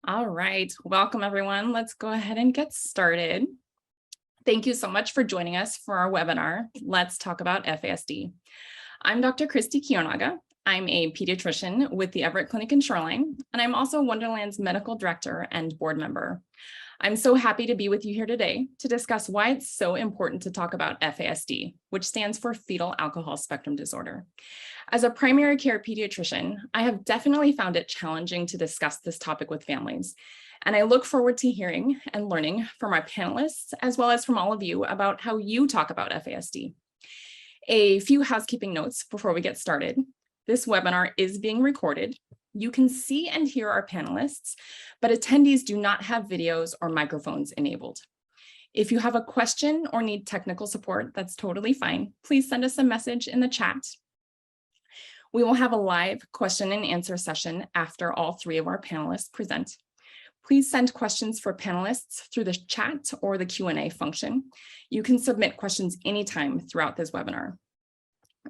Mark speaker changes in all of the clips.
Speaker 1: All right, welcome everyone. Let's go ahead and get started. Thank you so much for joining us for our webinar, Let's Talk About FASD. I'm Dr. Christy Kiyonaga. I'm a pediatrician with the Everett Clinic in Shoreline, and I'm also Wonderland's medical director and board member. I'm so happy to be with you here today to discuss why it's so important to talk about FASD, which stands for Fetal Alcohol Spectrum Disorder. As a primary care pediatrician, I have definitely found it challenging to discuss this topic with families, and I look forward to hearing and learning from our panelists, as well as from all of you about how you talk about FASD. A few housekeeping notes before we get started. This webinar is being recorded. You can see and hear our panelists, but attendees do not have videos or microphones enabled. If you have a question or need technical support, that's totally fine. Please send us a message in the chat. We will have a live question and answer session after all three of our panelists present. Please send questions for panelists through the chat or the Q&A function. You can submit questions anytime throughout this webinar.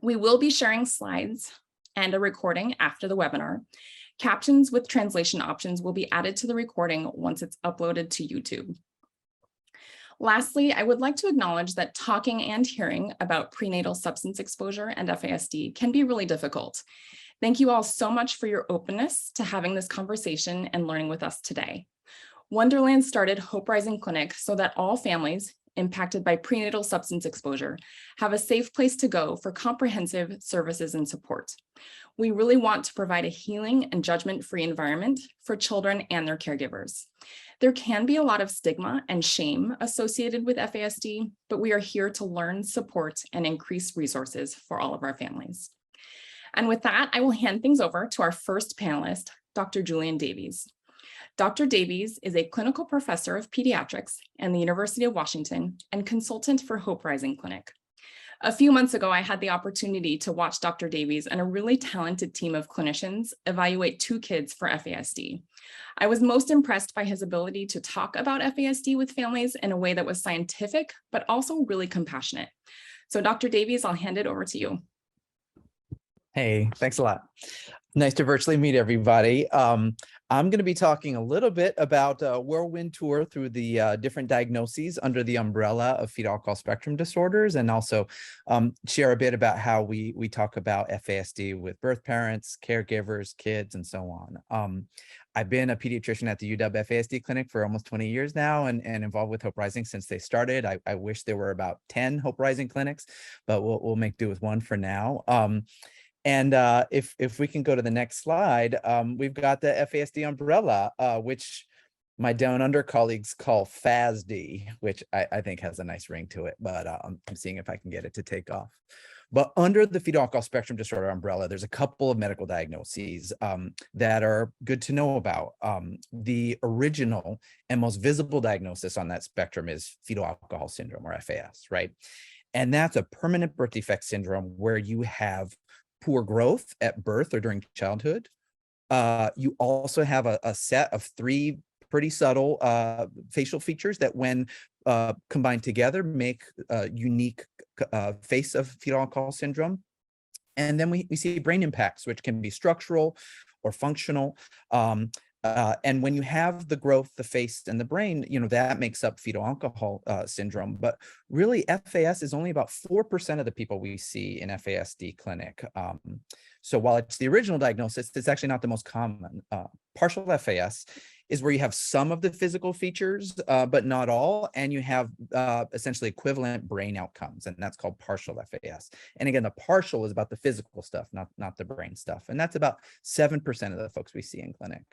Speaker 1: We will be sharing slides and a recording after the webinar. Captions with translation options will be added to the recording once it's uploaded to YouTube. Lastly, I would like to acknowledge that talking and hearing about prenatal substance exposure and FASD can be really difficult. Thank you all so much for your openness to having this conversation and learning with us today. Wonderland started Hope Rising Clinic so that all families impacted by prenatal substance exposure have a safe place to go for comprehensive services and support. We really want to provide a healing and judgment-free environment for children and their caregivers. There can be a lot of stigma and shame associated with FASD, but we are here to learn, support, and increase resources for all of our families. And with that, I will hand things over to our first panelist, Dr. Julian Davies. Dr. Davies is a clinical professor of pediatrics at the University of Washington and consultant for Hope Rising Clinic. A few months ago, I had the opportunity to watch Dr. Davies and a really talented team of clinicians evaluate 2 kids for FASD. I was most impressed by his ability to talk about FASD with families in a way that was scientific, but also really compassionate. So Dr. Davies, I'll hand it over to you.
Speaker 2: Hey, thanks a lot. Nice to virtually meet everybody. I'm going to be talking a little bit about a whirlwind tour through the different diagnoses under the umbrella of fetal alcohol spectrum disorders, and also share a bit about how we talk about FASD with birth parents, caregivers, kids, and so on. I've been a pediatrician at the UW FASD clinic for almost 20 years now and involved with Hope Rising since they started. I wish there were about 10 Hope Rising clinics, but we'll make do with one for now. And if we can go to the next slide, we've got the FASD umbrella, which my down under colleagues call Fasd, which I think has a nice ring to it, but I'm seeing if I can get it to take off. But under the fetal alcohol spectrum disorder umbrella, there's a couple of medical diagnoses that are good to know about. The original and most visible diagnosis on that spectrum is fetal alcohol syndrome, or FAS, right? And that's a permanent birth defect syndrome where you have poor growth at birth or during childhood. You also have a set of 3 pretty subtle facial features that, when combined together, make a unique face of fetal alcohol syndrome. And then we see brain impacts, which can be structural or functional. And when you have the growth, the face, and the brain, that makes up fetal alcohol syndrome. But really, FAS is only about 4% of the people we see in FASD clinic. So while it's the original diagnosis, it's actually not the most common. Partial FAS is where you have some of the physical features, but not all, and you have essentially equivalent brain outcomes, and that's called partial FAS. And again, the partial is about the physical stuff, not the brain stuff. And that's about 7% of the folks we see in clinic.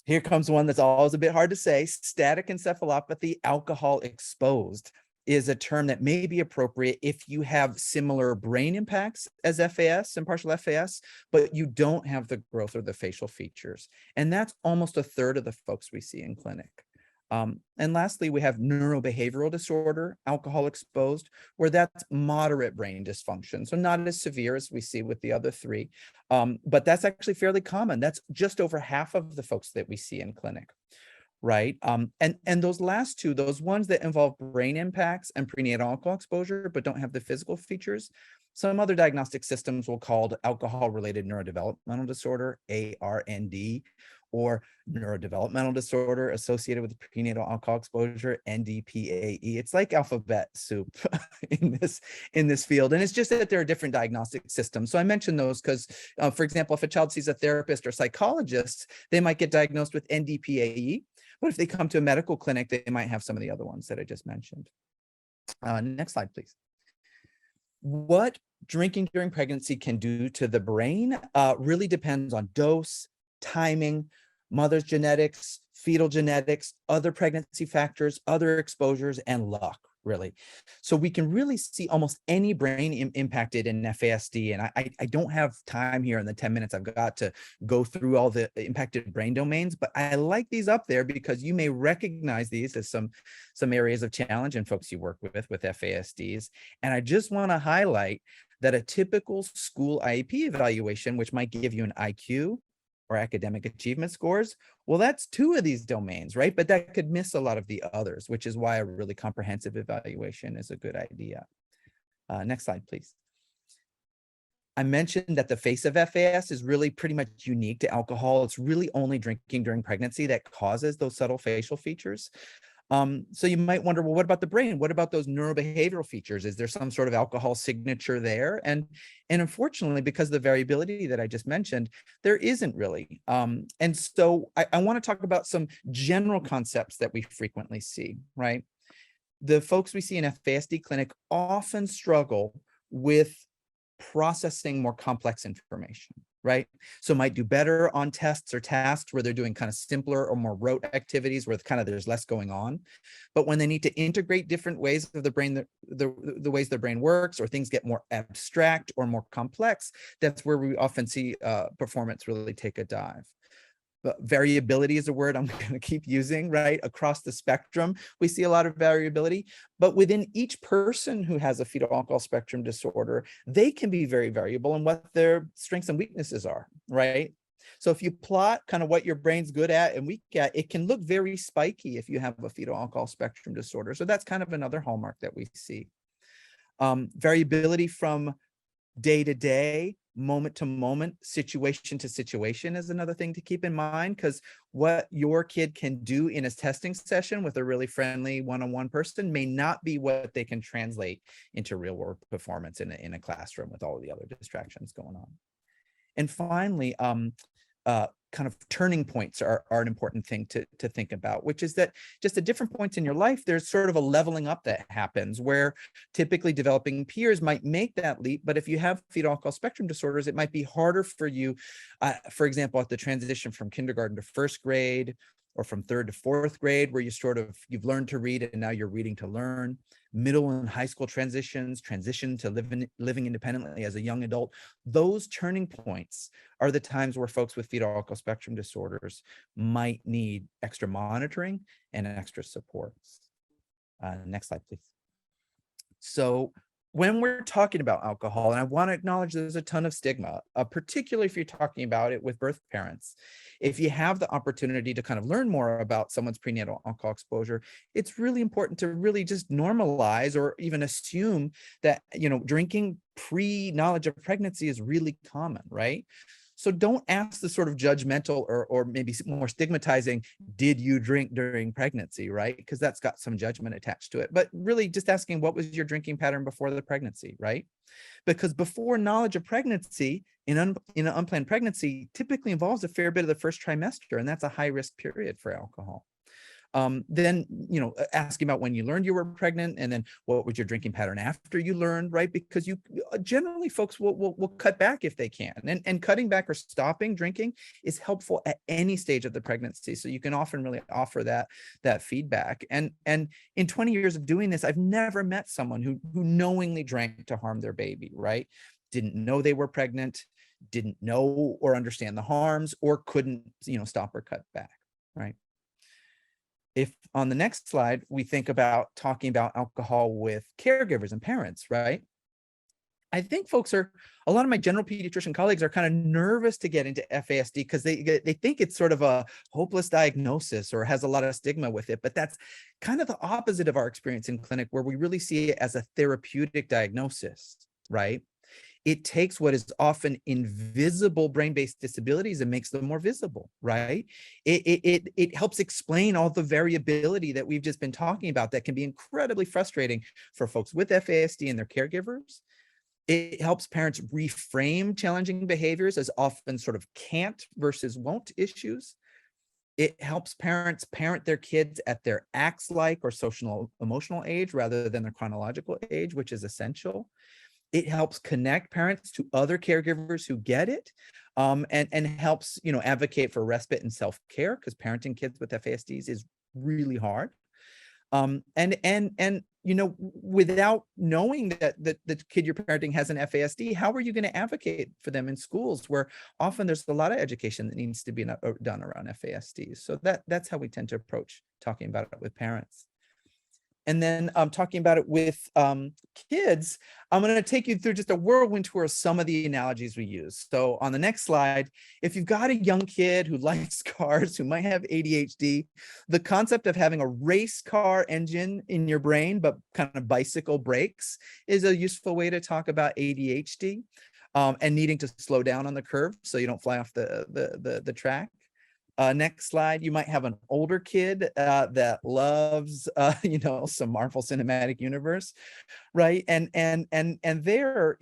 Speaker 2: Here comes one that's always a bit hard to say. Static encephalopathy alcohol exposed is a term that may be appropriate if you have similar brain impacts as FAS and partial FAS, but you don't have the growth or the facial features. And that's almost 1/3 of the folks we see in clinic. And lastly, we have neurobehavioral disorder, alcohol exposed, where that's moderate brain dysfunction. So not as severe as we see with the other 3, but that's actually fairly common. That's just over half of the folks that we see in clinic, right? And those last 2, those ones that involve brain impacts and prenatal alcohol exposure, but don't have the physical features, some other diagnostic systems will call alcohol-related neurodevelopmental disorder, ARND, or neurodevelopmental disorder associated with prenatal alcohol exposure, NDPAE. It's like alphabet soup in this field. And it's just that there are different diagnostic systems. So I mentioned those because, for example, if a child sees a therapist or psychologist, they might get diagnosed with NDPAE. But if they come to a medical clinic, they might have some of the other ones that I just mentioned. Next slide, please. What drinking during pregnancy can do to the brain really depends on dose, timing, mother's genetics, fetal genetics, other pregnancy factors, other exposures, and luck, really. So we can really see almost any brain impacted in FASD. And I don't have time here in the 10 minutes I've got to go through all the impacted brain domains, but I like these up there because you may recognize these as some areas of challenge in folks you work with FASDs. And I just want to highlight that a typical school IEP evaluation, which might give you an IQ or academic achievement scores, well, that's two of these domains, right? But that could miss a lot of the others, which is why a really comprehensive evaluation is a good idea. Next slide, please. I mentioned that the face of FAS is really pretty much unique to alcohol. It's really only drinking during pregnancy that causes those subtle facial features. So you might wonder, well, what about the brain? What about those neurobehavioral features? Is there some sort of alcohol signature there? And unfortunately, because of the variability that I just mentioned, there isn't really. And so I want to talk about some general concepts that we frequently see, right? The folks we see in FASD clinic often struggle with processing more complex information, right? So might do better on tests or tasks where they're doing kind of simpler or more rote activities where kind of there's less going on. But when they need to integrate different ways of the brain, the ways their brain works, or things get more abstract or more complex, that's where we often see performance really take a dive. But variability is a word I'm going to keep using, right? Across the spectrum, we see a lot of variability, but within each person who has a fetal alcohol spectrum disorder, they can be very variable in what their strengths and weaknesses are, right? So if you plot kind of what your brain's good at and weak at, it can look very spiky if you have a fetal alcohol spectrum disorder. So that's kind of another hallmark that we see. Variability from day to day, moment to moment, situation to situation is another thing to keep in mind, because what your kid can do in a testing session with a really friendly one-on-one person may not be what they can translate into real world performance in a classroom with all of the other distractions going on. And finally, kind of turning points are an important thing to think about, which is that just at different points in your life, there's sort of a leveling up that happens where typically developing peers might make that leap. But if you have fetal alcohol spectrum disorders, it might be harder for you, for example, at the transition from kindergarten to first grade, or from third to fourth grade, where you've learned to read and now you're reading to learn. Middle and high school transition to living independently as a young adult. Those turning points are the times where folks with fetal alcohol spectrum disorders might need extra monitoring and extra supports. Next slide, please. So when we're talking about alcohol, and I want to acknowledge there's a ton of stigma, particularly if you're talking about it with birth parents. If you have the opportunity to kind of learn more about someone's prenatal alcohol exposure, it's really important to really just normalize or even assume that, drinking pre-knowledge of pregnancy is really common, right? So don't ask the sort of judgmental or maybe more stigmatizing, did you drink during pregnancy, right? Because that's got some judgment attached to it. But really just asking, what was your drinking pattern before the pregnancy, right? Because before knowledge of pregnancy, in an unplanned pregnancy, typically involves a fair bit of the first trimester, and that's a high risk period for alcohol. Then, asking about when you learned you were pregnant, and then what was your drinking pattern after you learned, right? Because you generally folks will cut back if they can, and cutting back or stopping drinking is helpful at any stage of the pregnancy. So you can often really offer that feedback. And in 20 years of doing this, I've never met someone who knowingly drank to harm their baby, right? Didn't know they were pregnant, didn't know or understand the harms, or couldn't, stop or cut back, right? If on the next slide, we think about talking about alcohol with caregivers and parents, right? I think a lot of my general pediatrician colleagues are kind of nervous to get into FASD because they think it's sort of a hopeless diagnosis or has a lot of stigma with it. But that's kind of the opposite of our experience in clinic, where we really see it as a therapeutic diagnosis, right? it takes what is often invisible brain-based disabilities and makes them more visible, right? It helps explain all the variability that we've just been talking about that can be incredibly frustrating for folks with FASD and their caregivers. It helps parents reframe challenging behaviors as often sort of can't versus won't issues. It helps parents parent their kids at their acts like or social emotional age rather than their chronological age, which is essential. It helps connect parents to other caregivers who get it, and helps, advocate for respite and self-care, because parenting kids with FASDs is really hard. And without knowing that the kid you're parenting has an FASD, how are you going to advocate for them in schools where often there's a lot of education that needs to be done around FASDs? So that's how we tend to approach talking about it with parents. And then talking about it with kids, I'm going to take you through just a whirlwind tour of some of the analogies we use. So on the next slide, if you've got a young kid who likes cars, who might have ADHD, the concept of having a race car engine in your brain, but kind of bicycle brakes, is a useful way to talk about ADHD and needing to slow down on the curve so you don't fly off the track. Next slide, you might have an older kid that loves, some Marvel Cinematic Universe, right? And they're,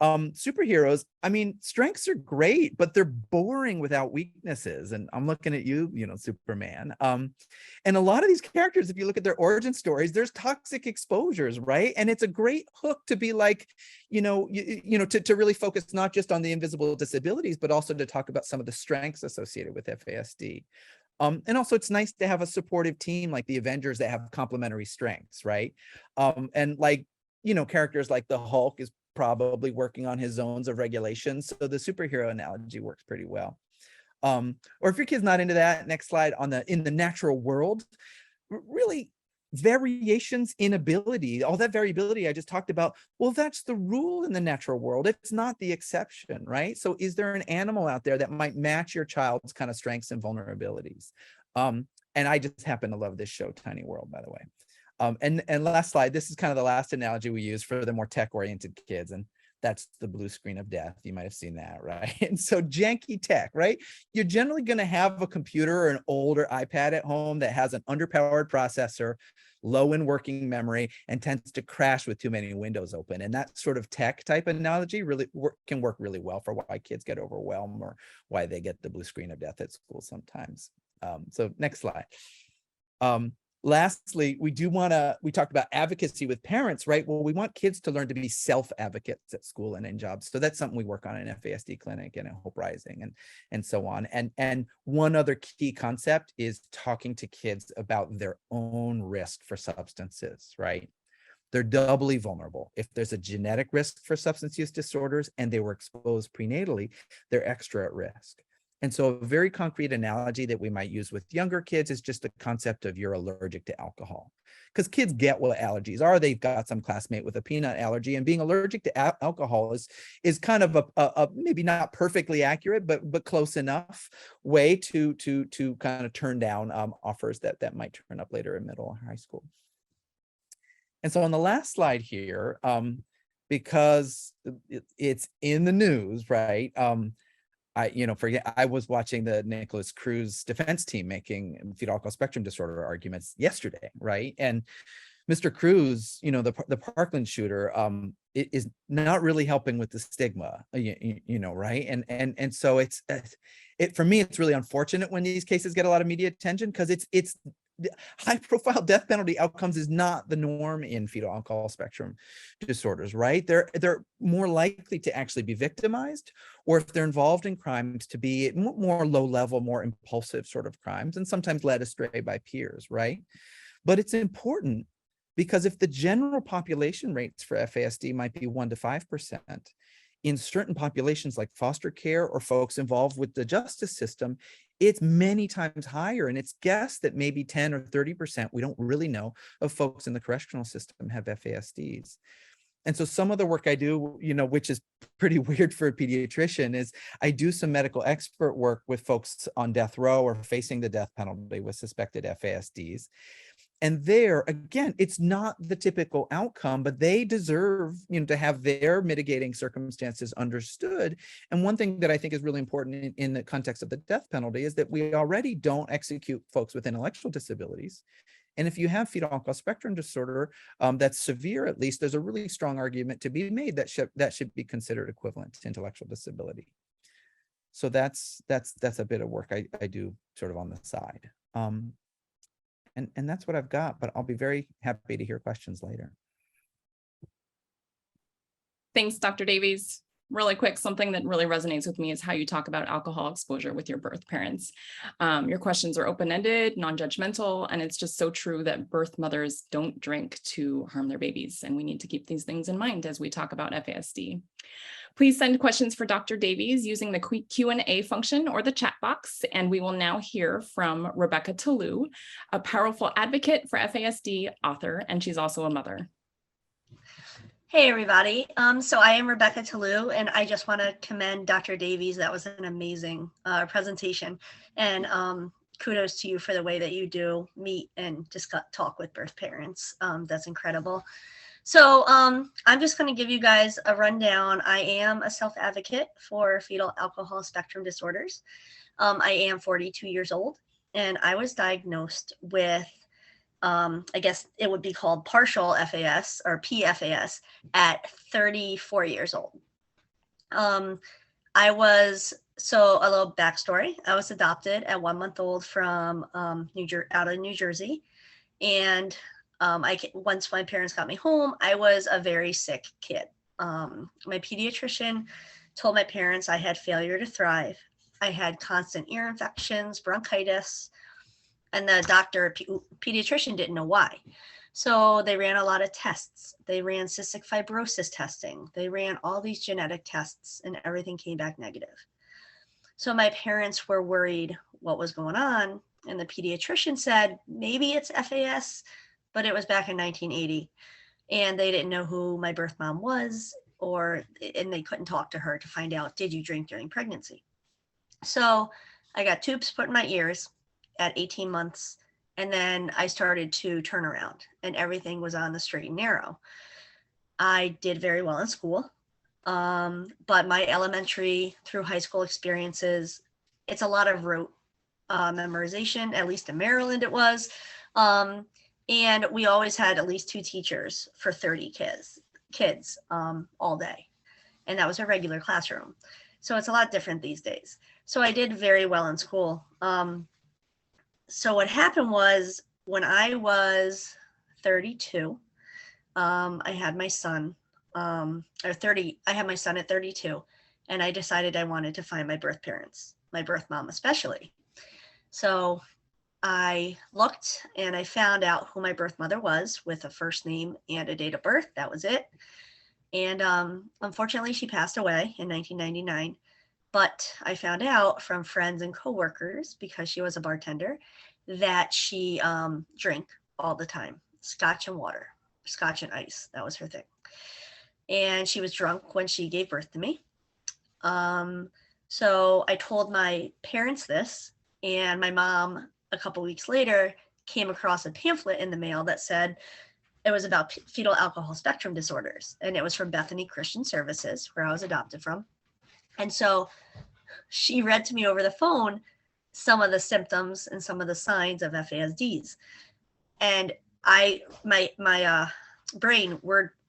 Speaker 2: superheroes. I mean, strengths are great, but they're boring without weaknesses. And I'm looking at you, Superman. And a lot of these characters, if you look at their origin stories, there's toxic exposures, right? And it's a great hook to be like, to really focus not just on the invisible disabilities, but also to talk about some of the strengths associated with FASD. And also it's nice to have a supportive team like the Avengers that have complementary strengths, right? And characters like the Hulk is probably working on his zones of regulation. So the superhero analogy works pretty well. Or if your kid's not into that, next slide, in the natural world, really variations in ability, all that variability I just talked about, well, that's the rule in the natural world. It's not the exception, right? So is there an animal out there that might match your child's kind of strengths and vulnerabilities? And I just happen to love this show, Tiny World, by the way. And last slide, this is kind of the last analogy we use for the more tech-oriented kids, and that's the blue screen of death. You might have seen that, right? And so janky tech, right? You're generally going to have a computer or an older iPad at home that has an underpowered processor, low in working memory, and tends to crash with too many windows open. And that sort of tech type analogy really can work really well for why kids get overwhelmed or why they get the blue screen of death at school sometimes. So next slide. Lastly, we talked about advocacy with parents, right? Well, we want kids to learn to be self-advocates at school and in jobs. So that's something we work on in FASD clinic and at Hope Rising and so on. And one other key concept is talking to kids about their own risk for substances, right? They're doubly vulnerable. If there's a genetic risk for substance use disorders and they were exposed prenatally, they're extra at risk. And so a very concrete analogy that we might use with younger kids is just the concept of you're allergic to alcohol. Because kids get what allergies are. They've got some classmate with a peanut allergy, and being allergic to alcohol is kind of a maybe not perfectly accurate, but close enough way to kind of turn down offers that might turn up later in middle or high school. And so on the last slide here, because it's in the news, right? I was watching the Nicholas Cruz defense team making fetal alcohol spectrum disorder arguments yesterday, right? And Mr. Cruz, the Parkland shooter, it is not really helping with the stigma, right? And so for me, it's really unfortunate when these cases get a lot of media attention, because it's high-profile death penalty outcomes is not the norm in fetal alcohol spectrum disorders, right? They're more likely to actually be victimized, or if they're involved in crimes, to be more low-level, more impulsive sort of crimes, and sometimes led astray by peers, right? But it's important because if the general population rates for FASD might be 1% to 5%, in certain populations like foster care or folks involved with the justice system, it's many times higher. And it's guessed that maybe 10 or 30%, we don't really know, of folks in the correctional system have FASDs. And so some of the work I do, which is pretty weird for a pediatrician, is I do some medical expert work with folks on death row or facing the death penalty with suspected FASDs. And there, again, it's not the typical outcome, but they deserve, to have their mitigating circumstances understood. And one thing that I think is really important in the context of the death penalty is that we already don't execute folks with intellectual disabilities. And if you have fetal alcohol spectrum disorder that's severe, at least, there's a really strong argument to be made that should be considered equivalent to intellectual disability. So that's a bit of work I do sort of on the side. And that's what I've got, but I'll be very happy to hear questions later.
Speaker 1: Thanks, Dr. Davies. Really quick, something that really resonates with me is how you talk about alcohol exposure with your birth parents. Your questions are open-ended, non-judgmental, and it's just so true that birth mothers don't drink to harm their babies. And we need to keep these things in mind as we talk about FASD. Please send questions for Dr. Davies using the Q&A function or the chat box. And we will now hear from Rebecca Touloux, a powerful advocate for FASD, author, and she's also a mother.
Speaker 3: Hey, everybody. So I am Rebecca Touloux, and I just want to commend Dr. Davies. That was an amazing presentation. And kudos to you for the way that you do meet and just talk with birth parents. That's incredible. So I'm just going to give you guys a rundown. I am a self-advocate for fetal alcohol spectrum disorders. I am 42 years old, and I was diagnosed with I guess it would be called partial FAS or PFAS at 34 years old. I was, so a little backstory, I was adopted at 1 month old from out of New Jersey. And once my parents got me home, I was a very sick kid. My pediatrician told my parents I had failure to thrive. I had constant ear infections, bronchitis, and the pediatrician didn't know why. So they ran a lot of tests. They ran cystic fibrosis testing. They ran all these genetic tests, and everything came back negative. So my parents were worried what was going on. And the pediatrician said, maybe it's FAS, but it was back in 1980. And they didn't know who my birth mom was, and they couldn't talk to her to find out, did you drink during pregnancy? So I got tubes put in my ears at 18 months. And then I started to turn around, and everything was on the straight and narrow. I did very well in school, but my elementary through high school experiences, it's a lot of rote memorization, at least in Maryland it was. And we always had at least 2 teachers for 30 kids all day. And that was a regular classroom. So it's a lot different these days. So I did very well in school. So what happened was when I was 32, I had my son, I had my son at 32, and I decided I wanted to find my birth parents, my birth mom especially. So I looked and I found out who my birth mother was with a first name and a date of birth. That was it. And unfortunately, she passed away in 1999. But I found out from friends and coworkers, because she was a bartender, that she drank all the time, scotch and water, scotch and ice. That was her thing. And she was drunk when she gave birth to me. So I told my parents this, and my mom, a couple weeks later, came across a pamphlet in the mail that said it was about fetal alcohol spectrum disorders. And it was from Bethany Christian Services, where I was adopted from. And so she read to me over the phone some of the symptoms and some of the signs of FASDs. And my brain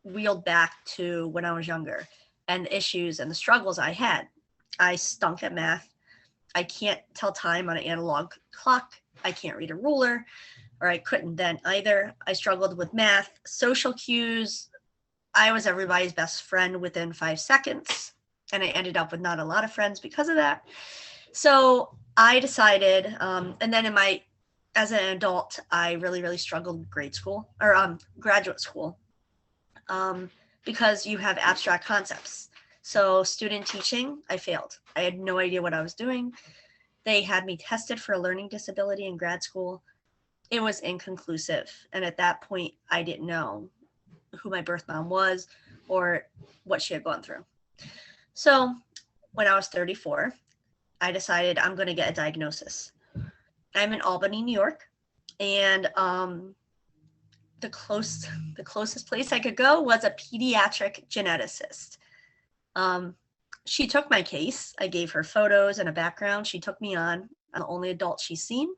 Speaker 3: wheeled back to when I was younger and the issues and the struggles I had. I stunk at math. I can't tell time on an analog clock. I can't read a ruler, or I couldn't then either. I struggled with math, social cues. I was everybody's best friend within 5 seconds. And I ended up with not a lot of friends because of that. So I decided, and then as an adult, I really, really struggled with grade school or graduate school because you have abstract concepts. So student teaching, I failed. I had no idea what I was doing. They had me tested for a learning disability in grad school. It was inconclusive. And at that point, I didn't know who my birth mom was or what she had gone through. So when I was 34, I decided I'm going to get a diagnosis. I'm in Albany, New York, and the closest place I could go was a pediatric geneticist. She took my case. I gave her photos and a background. She took me on. I'm the only adult she's seen.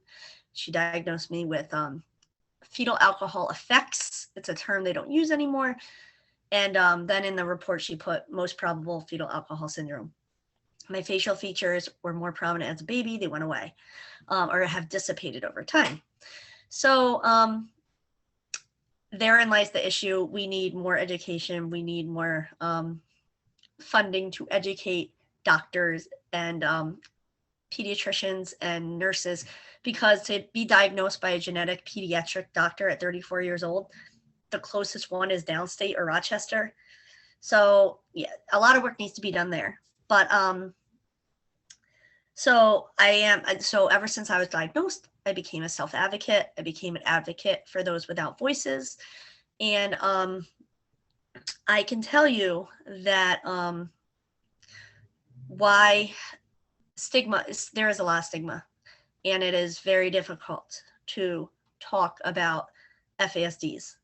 Speaker 3: She diagnosed me with fetal alcohol effects. It's a term they don't use anymore. And then in the report, she put most probable fetal alcohol syndrome. My facial features were more prominent as a baby. They went away or have dissipated over time. So therein lies the issue. We need more education. We need more funding to educate doctors and pediatricians and nurses, because to be diagnosed by a genetic pediatric doctor at 34 years old, the closest one is downstate or Rochester. So yeah, a lot of work needs to be done there. But so ever since I was diagnosed, I became a self-advocate. I became an advocate for those without voices. And I can tell you that why stigma is, there is a lot of stigma, and it is very difficult to talk about FASDs.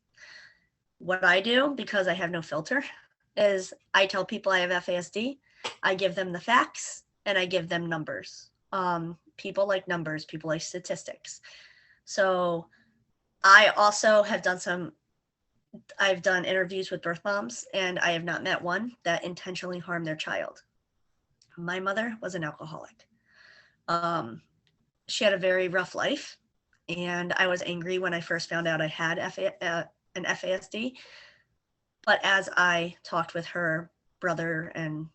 Speaker 3: What I do, because I have no filter, is I tell people I have FASD, I give them the facts, and I give them numbers. People like numbers, people like statistics. So I also have done I've done interviews with birth moms, and I have not met one that intentionally harmed their child. My mother was an alcoholic. She had a very rough life, and I was angry when I first found out I had an FASD. But as I talked with her brother and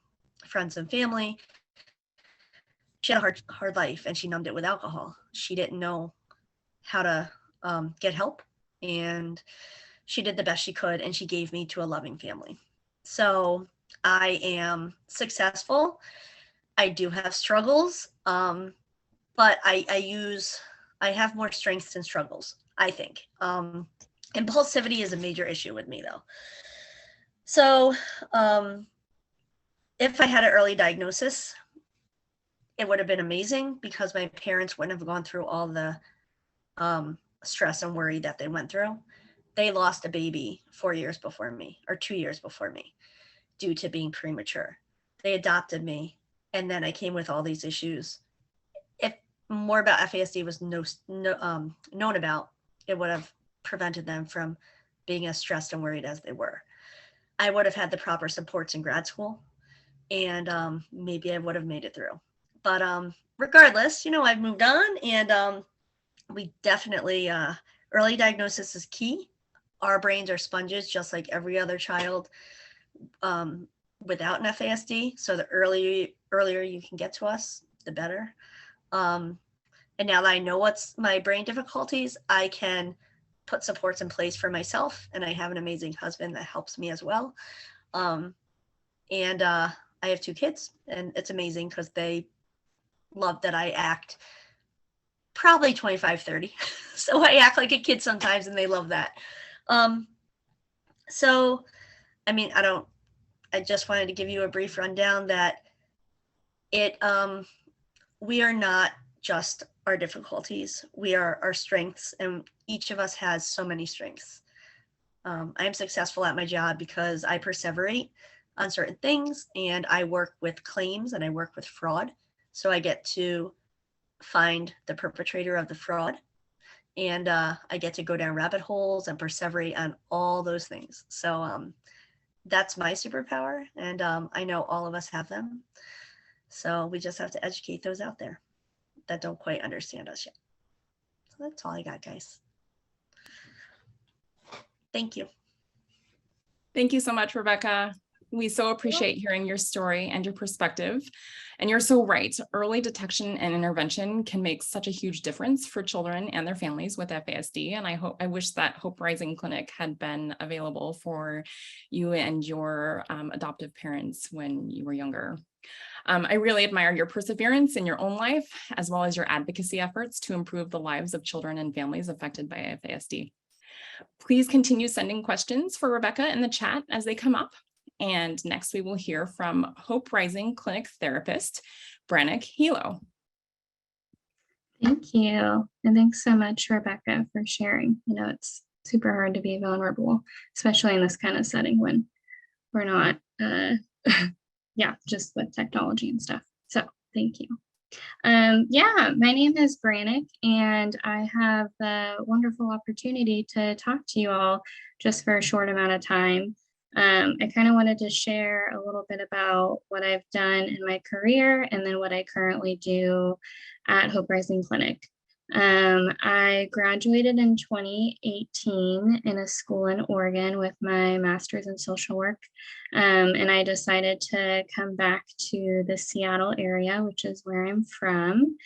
Speaker 3: friends and family, she had a hard life, and she numbed it with alcohol. She didn't know how to get help, and she did the best she could, and she gave me to a loving family. So I am successful. I do have struggles, but I have more strengths than struggles, I think. Impulsivity is a major issue with me, though. So if I had an early diagnosis, it would have been amazing, because my parents wouldn't have gone through all the stress and worry that they went through. They lost a baby 4 years before me, or 2 years before me, due to being premature. They adopted me, and then I came with all these issues. If more about FASD was known about, it would have prevented them from being as stressed and worried as they were. I would have had the proper supports in grad school, and maybe I would have made it through. But regardless, I've moved on, and we definitely, early diagnosis is key. Our brains are sponges, just like every other child without an FASD. So the earlier you can get to us, the better. And now that I know what's my brain difficulties, I can put supports in place for myself. And I have an amazing husband that helps me as well. And I have 2 kids, and it's amazing because they love that I act probably 25, 30. So I act like a kid sometimes, and they love that. So, I just wanted to give you a brief rundown that we are not just our difficulties, we are our strengths, and each of us has so many strengths. I am successful at my job because I perseverate on certain things, and I work with claims and I work with fraud. So I get to find the perpetrator of the fraud, and I get to go down rabbit holes and perseverate on all those things. So that's my superpower, and I know all of us have them. So we just have to educate those out there that don't quite understand us yet. So that's all I got, guys. Thank you.
Speaker 1: Thank you so much, Rebecca. We so appreciate hearing your story and your perspective. And you're so right. Early detection and intervention can make such a huge difference for children and their families with FASD. And I wish that Hope Rising Clinic had been available for you and your adoptive parents when you were younger. I really admire your perseverance in your own life, as well as your advocacy efforts to improve the lives of children and families affected by FASD. Please continue sending questions for Rebecca in the chat as they come up. And next we will hear from Hope Rising clinic therapist, Brannick Hilo.
Speaker 4: Thank you. And thanks so much, Rebecca, for sharing. It's super hard to be vulnerable, especially in this kind of setting when we're not, just with technology and stuff. So thank you. My name is Brannick, and I have the wonderful opportunity to talk to you all just for a short amount of time. I kind of wanted to share a little bit about what I've done in my career and then what I currently do at Hope Rising Clinic. I graduated in 2018 in a school in Oregon with my master's in social work. And I decided to come back to the Seattle area, which is where I'm from.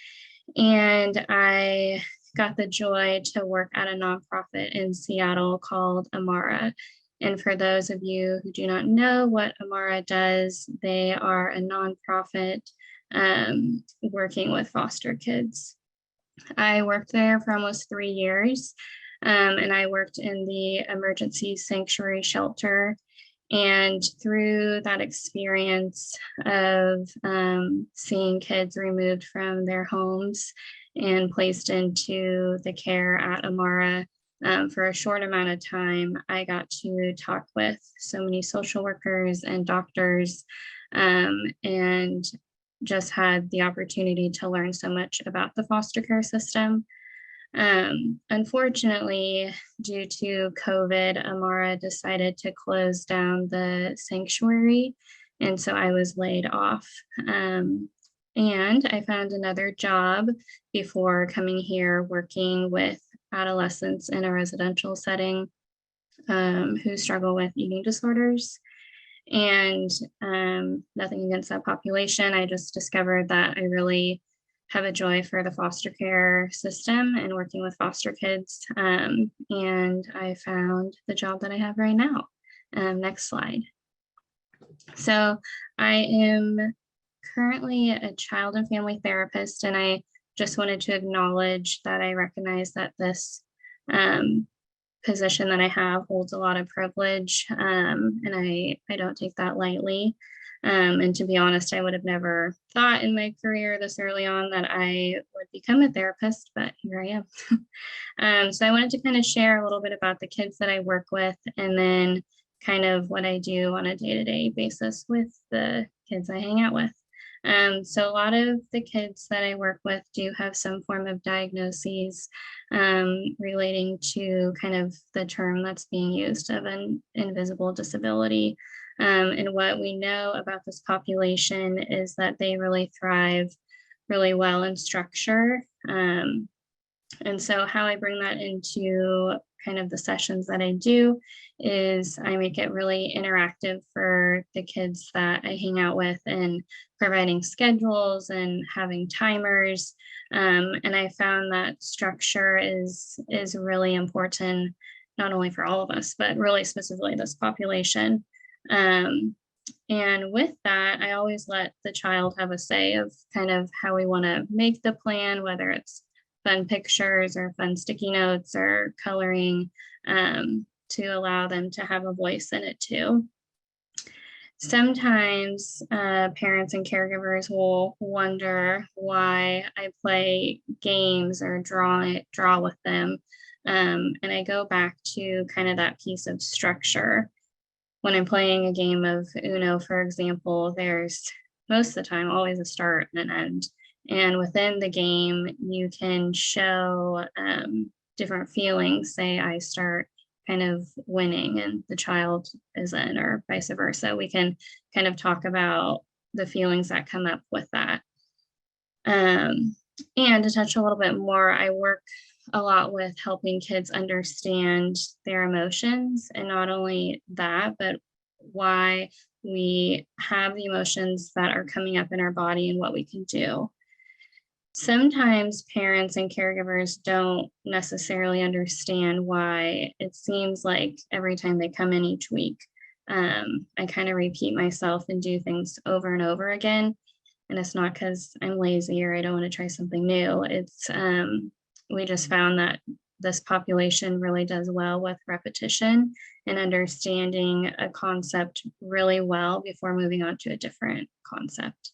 Speaker 4: And I got the joy to work at a nonprofit in Seattle called Amara. And for those of you who do not know what Amara does, they are a nonprofit working with foster kids. I worked there for almost 3 years, and I worked in the emergency sanctuary shelter. And through that experience of seeing kids removed from their homes and placed into the care at Amara, for a short amount of time, I got to talk with so many social workers and doctors, and just had the opportunity to learn so much about the foster care system. Unfortunately, due to COVID, Amara decided to close down the sanctuary, and so I was laid off. And I found another job before coming here, working with adolescents in a residential setting who struggle with eating disorders. And nothing against that population. I just discovered that I really have a joy for the foster care system and working with foster kids. And I found the job that I have right now. Next slide. So I am currently a child and family therapist, and I just wanted to acknowledge that I recognize that this position that I have holds a lot of privilege, and I don't take that lightly. And to be honest, I would have never thought in my career this early on that I would become a therapist, but here I am. So I wanted to kind of share a little bit about the kids that I work with, and then kind of what I do on a day-to-day basis with the kids I hang out with. So a lot of the kids that I work with do have some form of diagnoses relating to kind of the term that's being used of an invisible disability. And what we know about this population is that they really thrive really well in structure. And so how I bring that into kind of the sessions that I do is I make it really interactive for the kids that I hang out with, and providing schedules and having timers. And I found that structure is really important, not only for all of us, but really specifically this population. And with that, I always let the child have a say of kind of how we want to make the plan, whether it's fun pictures or fun sticky notes or coloring, to allow them to have a voice in it too. Sometimes parents and caregivers will wonder why I play games or draw with them. And I go back to kind of that piece of structure. When I'm playing a game of Uno, for example, there's most of the time always a start and an end. And within the game, you can show different feelings. Say I start kind of winning and the child isn't, or vice versa. We can kind of talk about the feelings that come up with that. And to touch a little bit more, I work a lot with helping kids understand their emotions, and not only that, but why we have the emotions that are coming up in our body and what we can do. Sometimes parents and caregivers don't necessarily understand why it seems like every time they come in each week, I kind of repeat myself and do things over and over again. And it's not because I'm lazy or I don't want to try something new. It's we just found that this population really does well with repetition and understanding a concept really well before moving on to a different concept.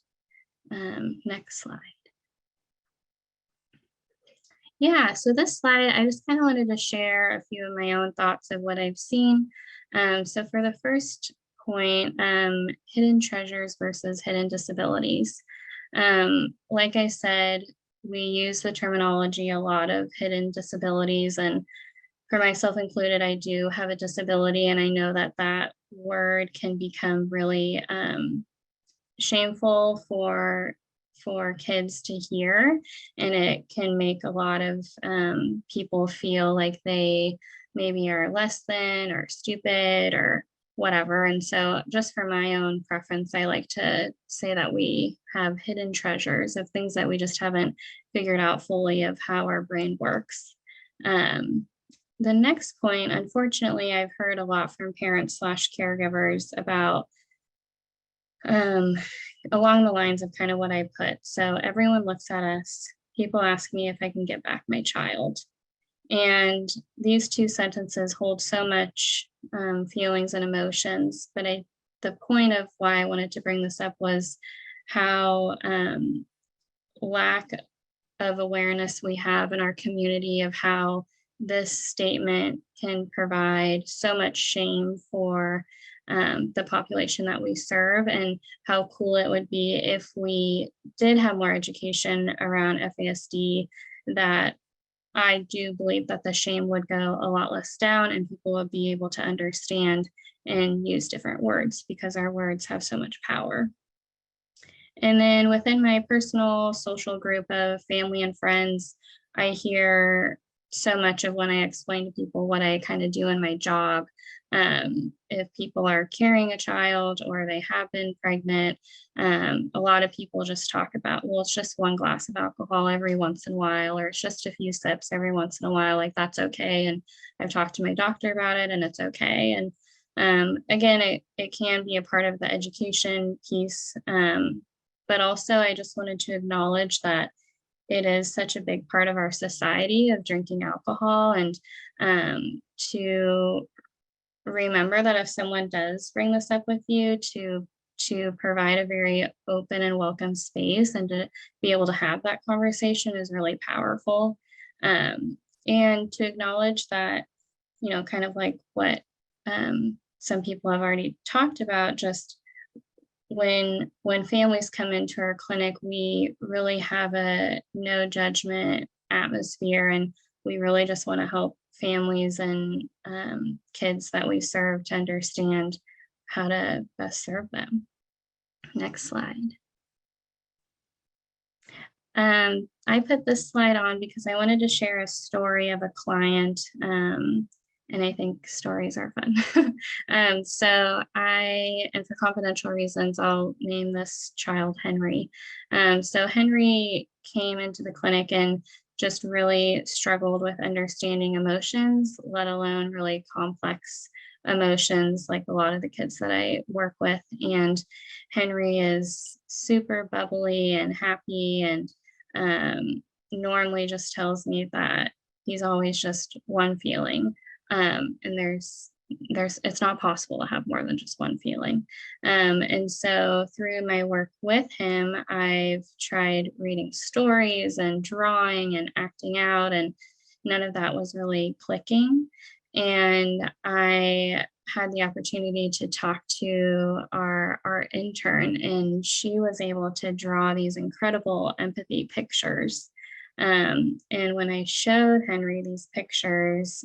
Speaker 4: Next slide. Yeah, so this slide, I just kind of wanted to share a few of my own thoughts of what I've seen. So for the first point, hidden treasures versus hidden disabilities. Like I said, we use the terminology a lot of hidden disabilities, and for myself included, I do have a disability, and I know that that word can become really shameful for kids to hear, and it can make a lot of people feel like they maybe are less than or stupid or whatever. And so just for my own preference, I like to say that we have hidden treasures of things that we just haven't figured out fully of how our brain works. The next point, unfortunately, I've heard a lot from parents / caregivers about along the lines of kind of what I put. So everyone looks at us, people ask me if I can get back my child. And these two sentences hold so much feelings and emotions, but the point of why I wanted to bring this up was how lack of awareness we have in our community of how this statement can provide so much shame for the population that we serve, and how cool it would be if we did have more education around FASD, that I do believe that the shame would go a lot less down and people would be able to understand and use different words, because our words have so much power. And then within my personal social group of family and friends, I hear so much of when I explain to people what I kind of do in my job. If people are carrying a child or they have been pregnant, a lot of people just talk about, well, it's just one glass of alcohol every once in a while, or it's just a few sips every once in a while, like that's okay. And I've talked to my doctor about it and it's okay. And again, it can be a part of the education piece, but also I just wanted to acknowledge that it is such a big part of our society of drinking alcohol, and to remember that if someone does bring this up with you, to provide a very open and welcome space and to be able to have that conversation is really powerful. And to acknowledge that, you know, kind of like what some people have already talked about, just when families come into our clinic, we really have a no judgment atmosphere, and we really just want to help families and kids that we serve to understand how to best serve them. Next slide. I put this slide on because I wanted to share a story of a client, and I think stories are fun. So and for confidential reasons, I'll name this child Henry. So Henry came into the clinic and just really struggled with understanding emotions, let alone really complex emotions like a lot of the kids that I work with. And Henry is super bubbly and happy, and normally just tells me that he's always just one feeling. And it's not possible to have more than just one feeling. And so through my work with him, I've tried reading stories and drawing and acting out, and none of that was really clicking. And I had the opportunity to talk to our intern, and she was able to draw these incredible empathy pictures. And when I showed Henry these pictures,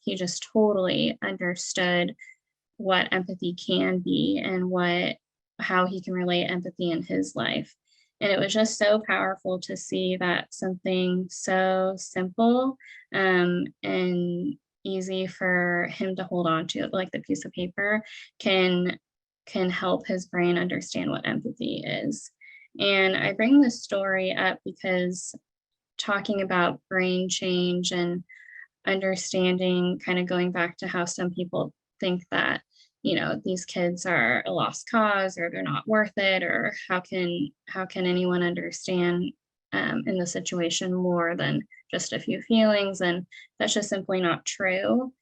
Speaker 4: he just totally understood what empathy can be and how he can relate empathy in his life. And it was just so powerful to see that something so simple and easy for him to hold on to, like the piece of paper, can help his brain understand what empathy is. And I bring this story up because talking about brain change and understanding, kind of going back to how some people think that, you know, these kids are a lost cause or they're not worth it, or how can anyone understand in the situation more than just a few feelings. And that's just simply not true.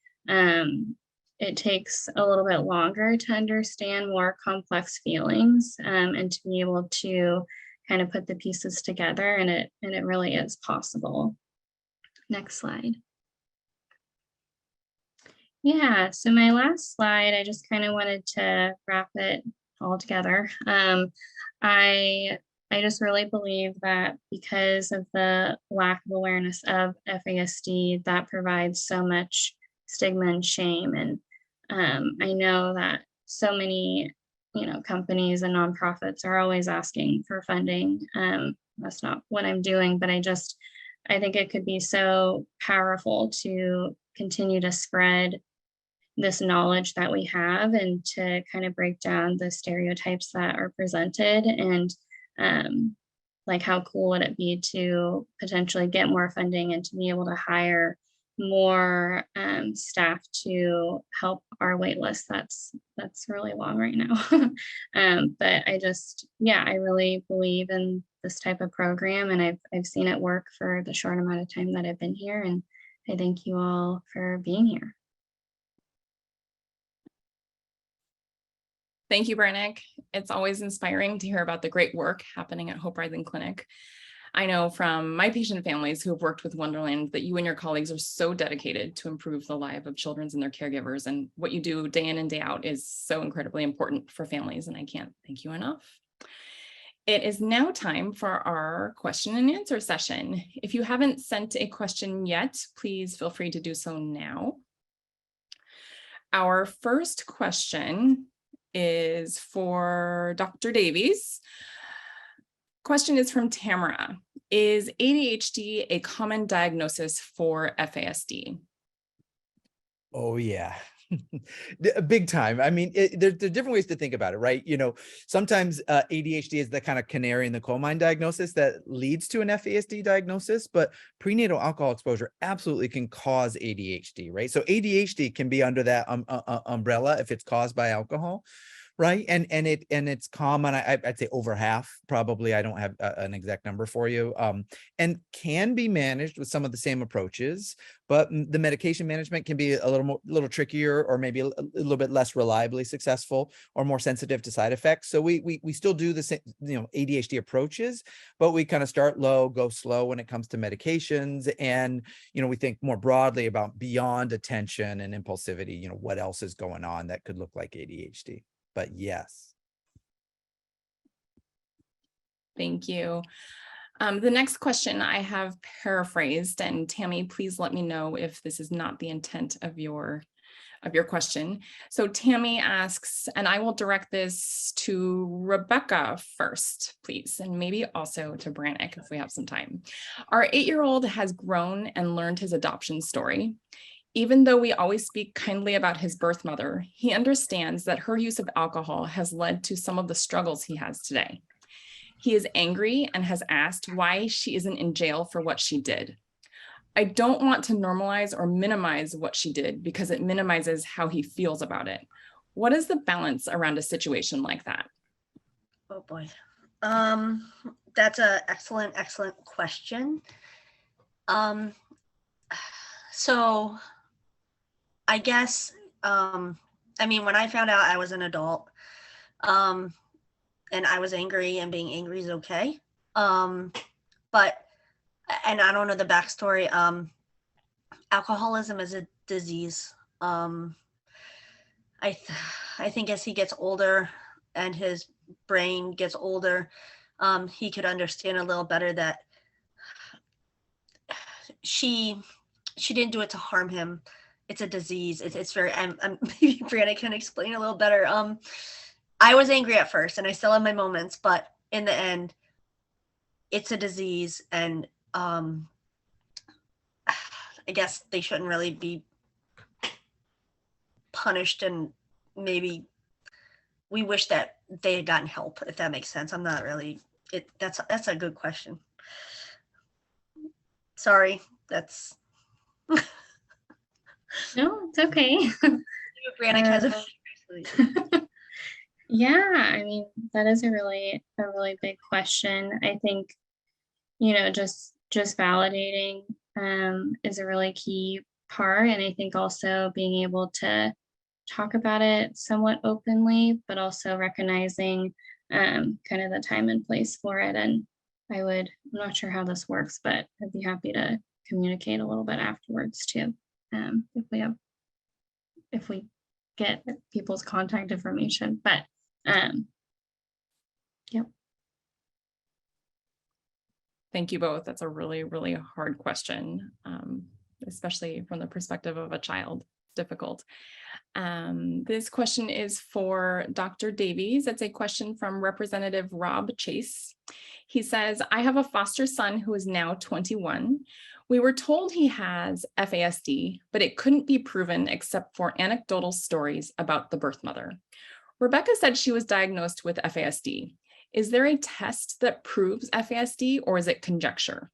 Speaker 4: It takes a little bit longer to understand more complex feelings, and to be able to kind of put the pieces together, and it really is possible. Next slide. Yeah, so my last slide, I just kind of wanted to wrap it all together. I just really believe that because of the lack of awareness of FASD, that provides so much stigma and shame. And I know that so many, companies and nonprofits are always asking for funding. That's not what I'm doing, but I think it could be so powerful to continue to spread this knowledge that we have, and to kind of break down the stereotypes that are presented. And like, how cool would it be to potentially get more funding and to be able to hire more staff to help our wait list that's really long right now. But I really believe in this type of program, and I've seen it work for the short amount of time that I've been here, and I thank you all for being here.
Speaker 1: Thank you, Brannick. It's always inspiring to hear about the great work happening at Hope Rising Clinic. I know from my patient families who have worked with Wonderland that you and your colleagues are so dedicated to improve the life of children and their caregivers, and what you do day in and day out is so incredibly important for families, and I can't thank you enough. It is now time for our question and answer session. If you haven't sent a question yet, please feel free to do so now. Our first question is for Dr. Davies. Question is from Tamara. Is ADHD a common diagnosis for FASD?
Speaker 2: Oh, yeah. Big time. I mean, there's different ways to think about it, right? Sometimes ADHD is the kind of canary in the coal mine diagnosis that leads to an FASD diagnosis, but prenatal alcohol exposure absolutely can cause ADHD, right? So ADHD can be under that umbrella if it's caused by alcohol. Right. And it's common. I'd say over half, probably. I don't have an exact number for you, and can be managed with some of the same approaches, but the medication management can be a little trickier, or maybe a little bit less reliably successful, or more sensitive to side effects. So we still do the same, ADHD approaches, but we kind of start low, go slow when it comes to medications. And, we think more broadly about beyond attention and impulsivity, what else is going on that could look like ADHD. But yes.
Speaker 1: Thank you. The next question I have paraphrased, and Tammy, please let me know if this is not the intent of your question. So Tammy asks, and I will direct this to Rebecca first, please, and maybe also to Brannick if we have some time. Our 8-year-old has grown and learned his adoption story. Even though we always speak kindly about his birth mother, he understands that her use of alcohol has led to some of the struggles he has today. He is angry and has asked why she isn't in jail for what she did. I don't want to normalize or minimize what she did because it minimizes how he feels about it. What is the balance around a situation like that?
Speaker 3: Oh boy. That's an excellent question. So I guess, when I found out I was an adult, and I was angry, and being angry is okay. But, and I don't know the backstory, alcoholism is a disease. I think as he gets older and his brain gets older, he could understand a little better that she didn't do it to harm him. It's a disease. It's very, maybe Brianna can explain a little better. I was angry at first, and I still have my moments, but in the end, it's a disease, and I guess they shouldn't really be punished, and maybe we wish that they had gotten help, if that makes sense. I'm not really, that's a good question. Sorry, that's...
Speaker 4: No, it's okay.
Speaker 3: Brannick has a
Speaker 4: Yeah, that is a really big question. I think, just validating is a really key part. And I think also being able to talk about it somewhat openly, but also recognizing kind of the time and place for it. And I'm not sure how this works, but I'd be happy to communicate a little bit afterwards too. If we get people's contact information, but yep.
Speaker 1: Thank you both. That's a really, really hard question, especially from the perspective of a child. Difficult. This question is for Dr. Davies. It's a question from Representative Rob Chase. He says, I have a foster son who is now 21. We were told he has FASD, but it couldn't be proven except for anecdotal stories about the birth mother. Rebecca said she was diagnosed with FASD. Is there a test that proves FASD, or is it conjecture?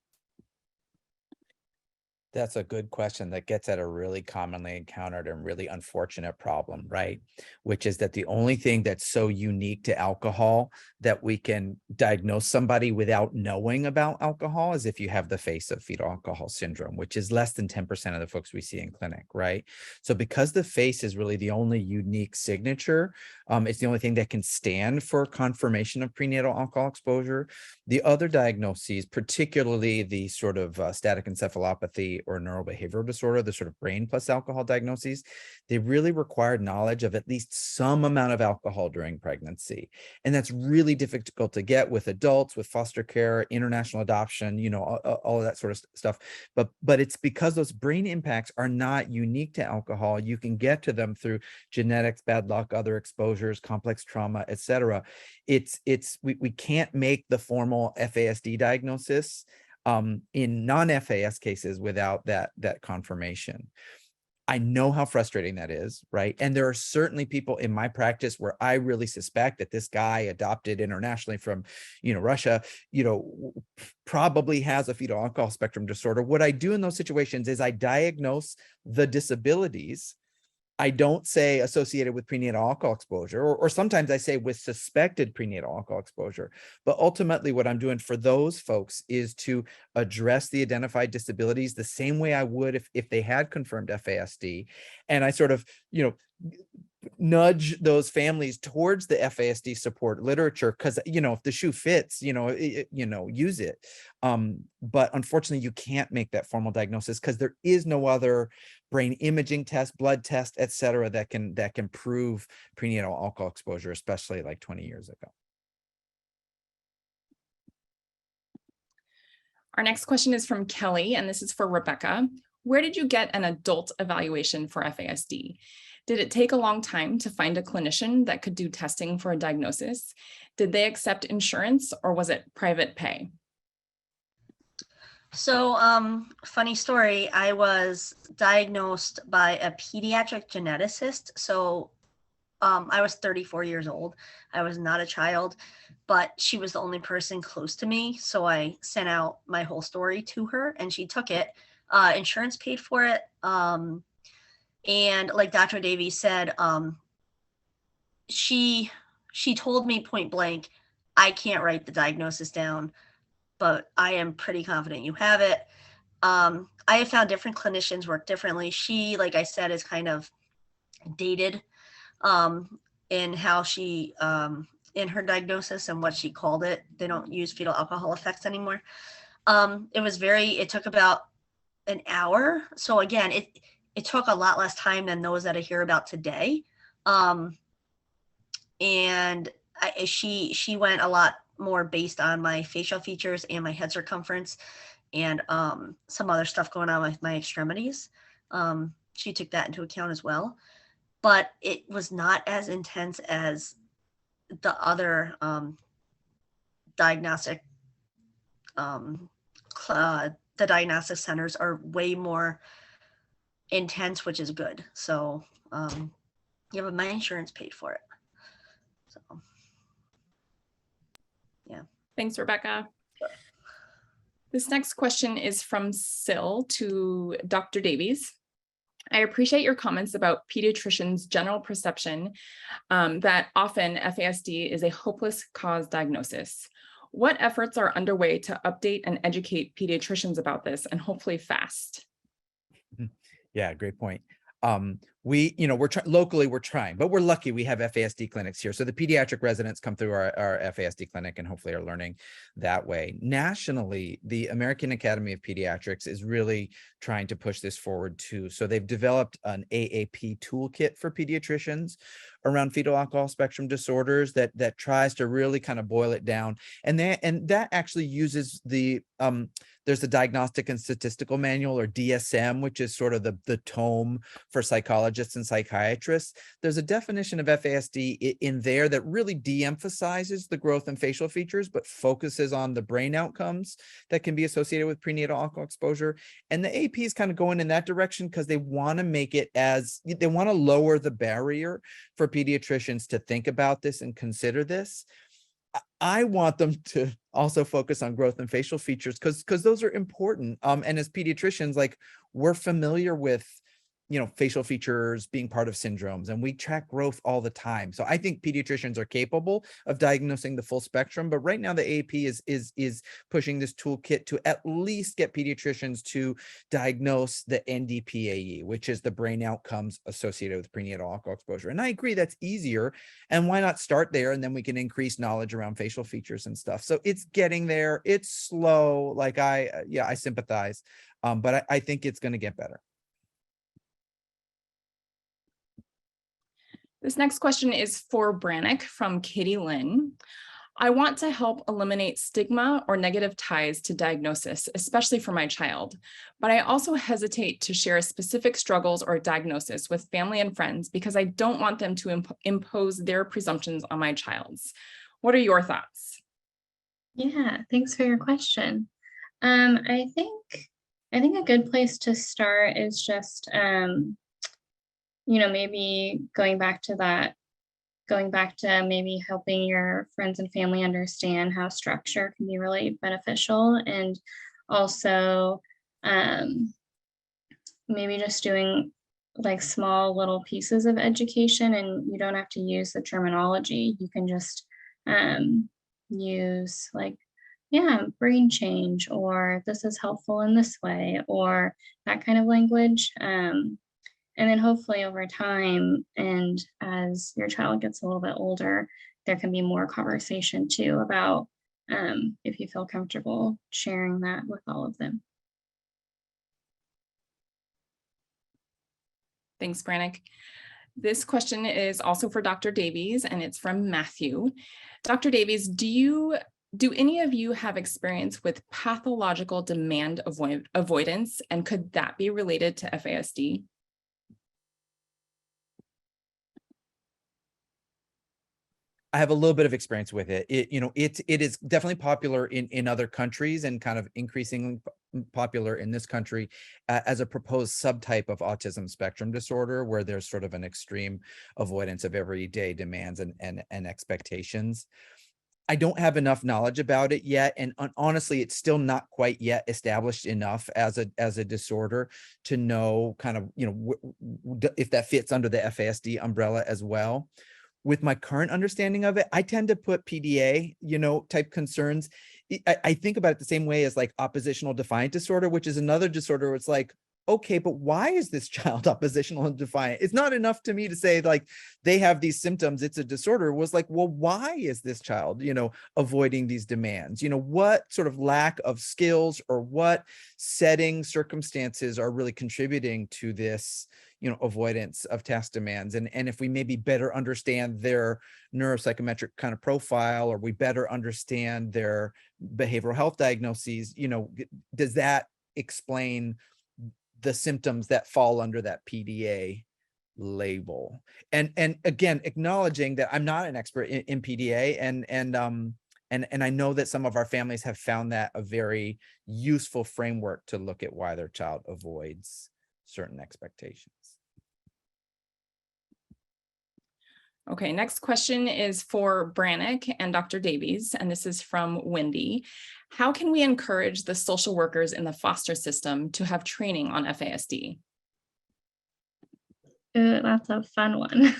Speaker 2: That's a good question that gets at a really commonly encountered and really unfortunate problem, right? Which is that the only thing that's so unique to alcohol that we can diagnose somebody without knowing about alcohol is if you have the face of fetal alcohol syndrome, which is less than 10% of the folks we see in clinic, right? So because the face is really the only unique signature, it's the only thing that can stand for confirmation of prenatal alcohol exposure. The other diagnoses, particularly the sort of static encephalopathy or neurobehavioral disorder, the sort of brain plus alcohol diagnoses, they really required knowledge of at least some amount of alcohol during pregnancy. And that's really difficult to get with adults, with foster care, international adoption, all of that sort of stuff. But it's because those brain impacts are not unique to alcohol. You can get to them through genetics, bad luck, other exposures, complex trauma, et cetera. We can't make the formal FASD diagnosis in non-FAS cases without that confirmation. I know how frustrating that is, right? And there are certainly people in my practice where I really suspect that this guy adopted internationally from, Russia, probably has a fetal alcohol spectrum disorder. What I do in those situations is I diagnose the disabilities. I don't say associated with prenatal alcohol exposure, or sometimes I say with suspected prenatal alcohol exposure. But ultimately what I'm doing for those folks is to address the identified disabilities the same way I would if they had confirmed FASD. And I sort of, nudge those families towards the FASD support literature, because if the shoe fits, use it. But unfortunately, you can't make that formal diagnosis because there is no other brain imaging test, blood test, et cetera, that can prove prenatal alcohol exposure, especially like 20 years ago.
Speaker 1: Our next question is from Kelly, and this is for Rebecca. Where did you get an adult evaluation for FASD? Did it take a long time to find a clinician that could do testing for a diagnosis? Did they accept insurance, or was it private pay?
Speaker 3: So, funny story, I was diagnosed by a pediatric geneticist. So, I was 34 years old. I was not a child, but she was the only person close to me. So I sent out my whole story to her and she took it. Insurance paid for it. And like Dr. Davies said, she told me point blank, I can't write the diagnosis down, but I am pretty confident you have it. I have found different clinicians work differently. She, like I said, is kind of dated in how she, in her diagnosis and what she called it. They don't use fetal alcohol effects anymore. It took about an hour. So again, it took a lot less time than those that I hear about today. And she went a lot more based on my facial features and my head circumference and some other stuff going on with my extremities. She took that into account as well, but it was not as intense as the other diagnostic. The diagnostic centers are way more intense, which is good. So yeah, but my insurance paid for it. So yeah.
Speaker 1: Thanks, Rebecca. This next question is from Sil to Dr. Davies. I appreciate your comments about pediatricians' general perception that often FASD is a hopeless cause diagnosis. What efforts are underway to update and educate pediatricians about this, and hopefully fast?
Speaker 2: Yeah, great point. Locally, we're trying, but we're lucky we have FASD clinics here. So the pediatric residents come through our FASD clinic and hopefully are learning that way. Nationally, the American Academy of Pediatrics is really trying to push this forward too. So they've developed an AAP toolkit for pediatricians around fetal alcohol spectrum disorders that tries to really kind of boil it down. And that actually uses there's the Diagnostic and Statistical Manual, or DSM, which is sort of the tome for psychologists and psychiatrists. There's a definition of FASD in there that really de-emphasizes the growth and facial features, but focuses on the brain outcomes that can be associated with prenatal alcohol exposure. And the AP is kind of going in that direction because they want to make it they want to lower the barrier for pediatricians to think about this and consider this. I want them to also focus on growth and facial features because those are important. And as pediatricians, like, we're familiar with, facial features being part of syndromes, and we track growth all the time. So I think pediatricians are capable of diagnosing the full spectrum, but right now the AAP is pushing this toolkit to at least get pediatricians to diagnose the NDPAE, which is the brain outcomes associated with prenatal alcohol exposure. And I agree that's easier, and why not start there, and then we can increase knowledge around facial features and stuff. So it's getting there. It's slow. Like, I sympathize, but I think it's going to get better.
Speaker 1: This next question is for Brannick from Katie Lynn. I want to help eliminate stigma or negative ties to diagnosis, especially for my child, but I also hesitate to share specific struggles or diagnosis with family and friends because I don't want them to impose their presumptions on my child's. What are your thoughts?
Speaker 4: Yeah, thanks for your question. I think a good place to start is just maybe going back to maybe helping your friends and family understand how structure can be really beneficial, and also maybe just doing like small little pieces of education, and you don't have to use the terminology. You can just use brain change, or this is helpful in this way, or that kind of language. And then hopefully over time, and as your child gets a little bit older, there can be more conversation too about if you feel comfortable sharing that with all of them.
Speaker 1: Thanks, Brannick. This question is also for Dr. Davies, and it's from Matthew. Dr. Davies, do any of you have experience with pathological demand avoidance, and could that be related to FASD?
Speaker 2: I have a little bit of experience with it. It is definitely popular in other countries, and kind of increasingly popular in this country as a proposed subtype of autism spectrum disorder, where there's sort of an extreme avoidance of everyday demands and expectations. I don't have enough knowledge about it yet, and honestly, it's still not quite yet established enough as a disorder to know kind of if that fits under the FASD umbrella as well. With my current understanding of it, I tend to put PDA, type concerns. I think about it the same way as like oppositional defiant disorder, which is another disorder where it's like, okay, but why is this child oppositional and defiant? It's not enough to me to say like they have these symptoms, it's a disorder. It was like, well, why is this child, avoiding these demands? What sort of lack of skills or what setting circumstances are really contributing to this, avoidance of task demands? And if we maybe better understand their neuropsychometric kind of profile, or we better understand their behavioral health diagnoses, does that explain the symptoms that fall under that PDA label? And again, acknowledging that I'm not an expert in PDA, and I know that some of our families have found that a very useful framework to look at why their child avoids certain expectations.
Speaker 1: Okay, next question is for Brannick and Dr. Davies, and this is from Wendy. How can we encourage the social workers in the foster system to have training on FASD?
Speaker 4: Ooh, that's a fun one.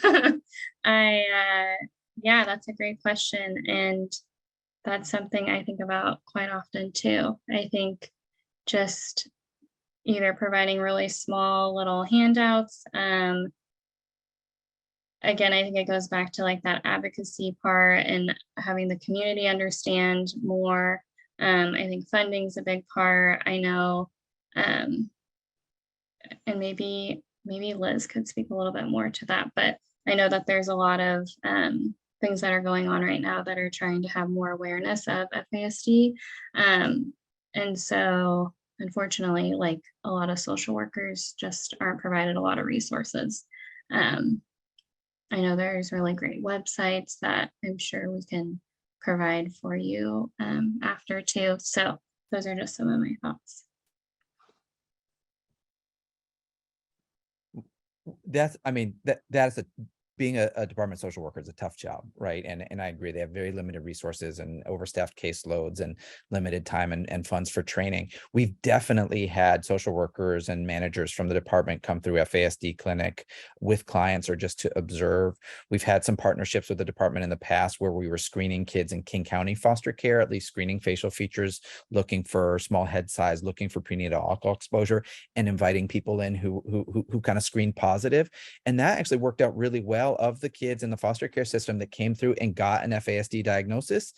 Speaker 4: Yeah, that's a great question. And that's something I think about quite often too. I think just either providing really small little handouts. Again, I think it goes back to like that advocacy part and having the community understand more. I think funding's a big part. I know, and maybe Liz could speak a little bit more to that, but I know that there's a lot of things that are going on right now that are trying to have more awareness of FASD. And so unfortunately, like a lot of social workers just aren't provided a lot of resources. I know there's really great websites that I'm sure we can provide for you after too. So those are just some of my thoughts.
Speaker 2: That's, I mean, being a department social worker is a tough job, right? And I agree, they have very limited resources and overstaffed caseloads and limited time and funds for training. We've definitely had social workers and managers from the department come through FASD clinic with clients or just to observe. We've had some partnerships with the department in the past where we were screening kids in King County foster care, at least screening facial features, looking for small head size, looking for prenatal alcohol exposure, and inviting people in who kind of screened positive. And that actually worked out really well. Of the kids in the foster care system that came through and got an FASD diagnosis,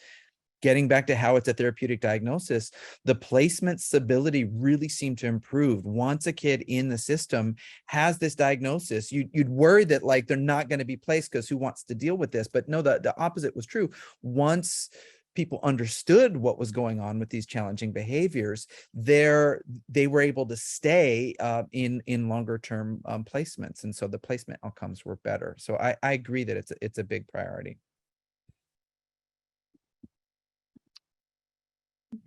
Speaker 2: getting back to how it's a therapeutic diagnosis, the placement stability really seemed to improve. Once a kid in the system has this diagnosis, you'd worry that like they're not going to be placed because who wants to deal with this? But no, the opposite was true. Once people understood what was going on with these challenging behaviors, they were able to stay in longer term placements, and so the placement outcomes were better. So I agree that it's a big priority.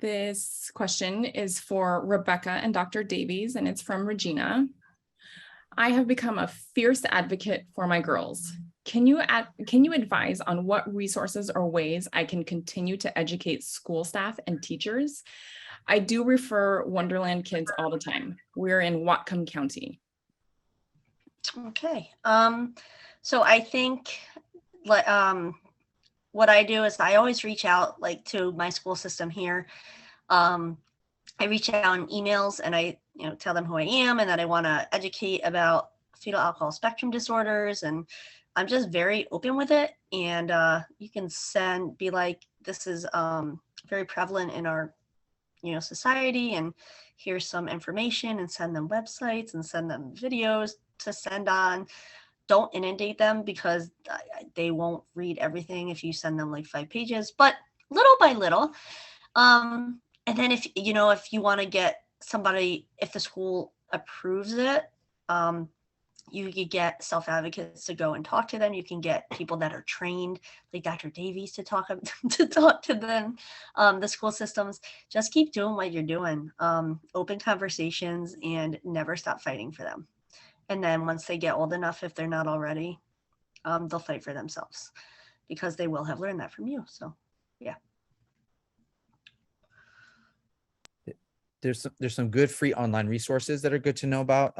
Speaker 1: This question is for Rebecca and Dr. Davies, and it's from Regina. I have become a fierce advocate for my girls. Can you advise on what resources or ways I can continue to educate school staff and teachers? I do refer Wonderland kids all the time. We're in Whatcom County.
Speaker 3: Okay. So I think what I do is I always reach out like to my school system here. I reach out in emails and I tell them who I am and that I want to educate about fetal alcohol spectrum disorders, and I'm just very open with it. And you can be like, this is very prevalent in our society, and here's some information, and send them websites and send them videos to send on. Don't inundate them because they won't read everything if you send them like 5 pages, but little by little. And then if you want to get somebody, if the school approves it, you could get self-advocates to go and talk to them. You can get people that are trained, like Dr. Davies, to talk to them. The school systems, just keep doing what you're doing. Open conversations and never stop fighting for them. And then once they get old enough, if they're not already, they'll fight for themselves because they will have learned that from you. So, yeah.
Speaker 2: There's some good free online resources that are good to know about.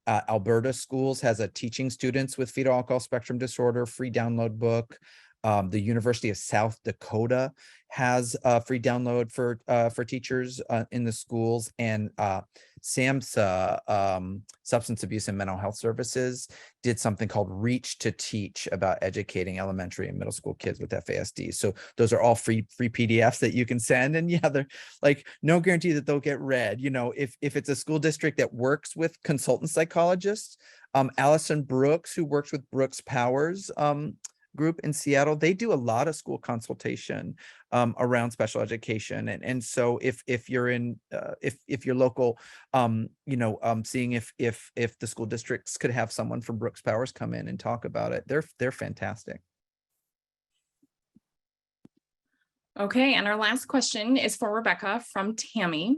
Speaker 2: Alberta Schools has a Teaching Students with Fetal Alcohol Spectrum Disorder free download book. The University of South Dakota has a free download for teachers in the schools, and SAMHSA, Substance Abuse and Mental Health Services, did something called Reach to Teach about educating elementary and middle school kids with FASD. So those are all free PDFs that you can send, and yeah, they're like no guarantee that they'll get read. If it's a school district that works with consultant psychologists, Allison Brooks, who works with Brooks Powers group in Seattle, they do a lot of school consultation around special education, and so if you're in if you're local, seeing if the school districts could have someone from Brooks Powers come in and talk about it, they're fantastic.
Speaker 1: Okay, and our last question is for Rebecca from Tammy.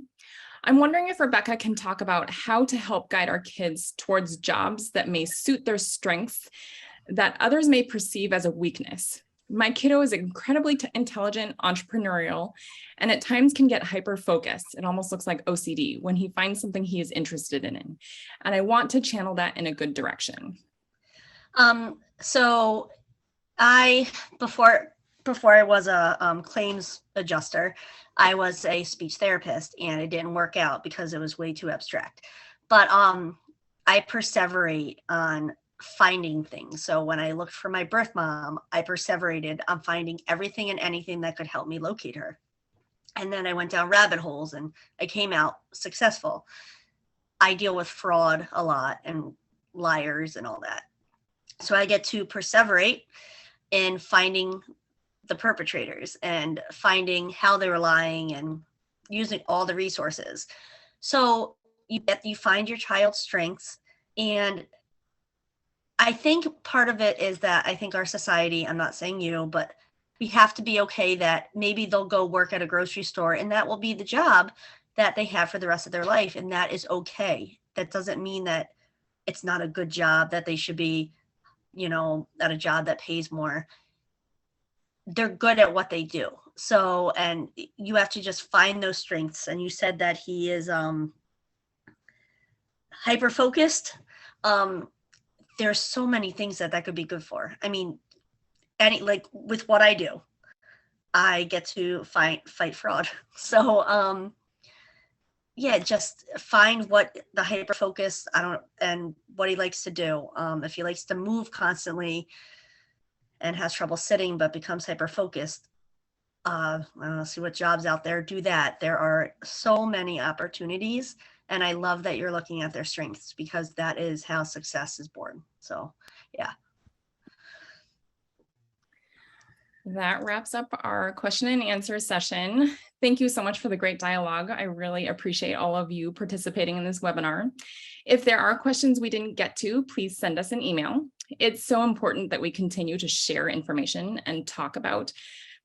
Speaker 1: I'm wondering if Rebecca can talk about how to help guide our kids towards jobs that may suit their strengths that others may perceive as a weakness. My kiddo is incredibly intelligent, entrepreneurial, and at times can get hyper-focused. It almost looks like OCD when he finds something he is interested in. And I want to channel that in a good direction.
Speaker 3: So before before I was a claims adjuster, I was a speech therapist, and it didn't work out because it was way too abstract. But I perseverate on finding things. So when I looked for my birth mom, I perseverated on finding everything and anything that could help me locate her. And then I went down rabbit holes and I came out successful. I deal with fraud a lot and liars and all that. So I get to perseverate in finding the perpetrators and finding how they were lying and using all the resources. So you find your child's strengths. And I think part of it is that I think our society, I'm not saying you, but we have to be okay that maybe they'll go work at a grocery store and that will be the job that they have for the rest of their life. And that is okay. That doesn't mean that it's not a good job, that they should be, at a job that pays more. They're good at what they do. So, and you have to just find those strengths. And you said that he is hyper focused. There's so many things that could be good for. I mean, like with what I do, I get to fight fraud. So, just find what the hyper focus, and what he likes to do. If he likes to move constantly and has trouble sitting, but becomes hyper focused, I don't know, see what jobs out there do that. There are so many opportunities. And I love that you're looking at their strengths, because that is how success is born. So, yeah.
Speaker 1: That wraps up our question and answer session. Thank you so much for the great dialogue. I really appreciate all of you participating in this webinar. If there are questions we didn't get to, please send us an email. It's so important that we continue to share information and talk about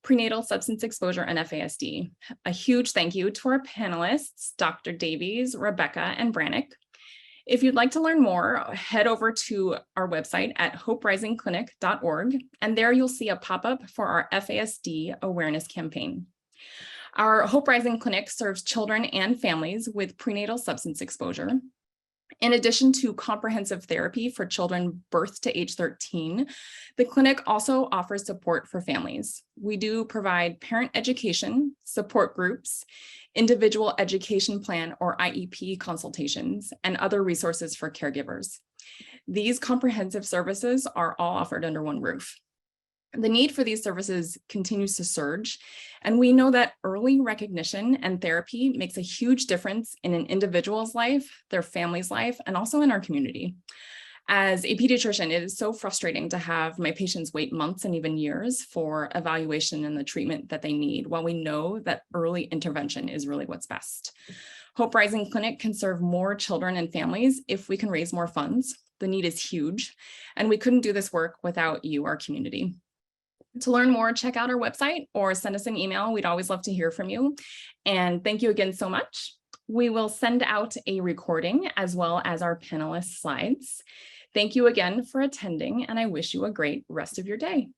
Speaker 1: prenatal substance exposure and FASD. A huge thank you to our panelists, Dr. Davies, Rebecca, and Brannick. If you'd like to learn more, head over to our website at hoperisingclinic.org, and there you'll see a pop-up for our FASD awareness campaign. Our Hope Rising Clinic serves children and families with prenatal substance exposure. In addition to comprehensive therapy for children birth to age 13, the clinic also offers support for families. We do provide parent education, support groups, individual education plan or IEP consultations, and other resources for caregivers. These comprehensive services are all offered under one roof. The need for these services continues to surge, and we know that early recognition and therapy makes a huge difference in an individual's life, their family's life, and also in our community. As a pediatrician, it is so frustrating to have my patients wait months and even years for evaluation and the treatment that they need, while we know that early intervention is really what's best. Hope Rising Clinic can serve more children and families if we can raise more funds. The need is huge, and we couldn't do this work without you, our community. To learn more, check out our website or send us an email. We'd always love to hear from you. And thank you again so much. We will send out a recording as well as our panelist slides. Thank you again for attending, and I wish you a great rest of your day.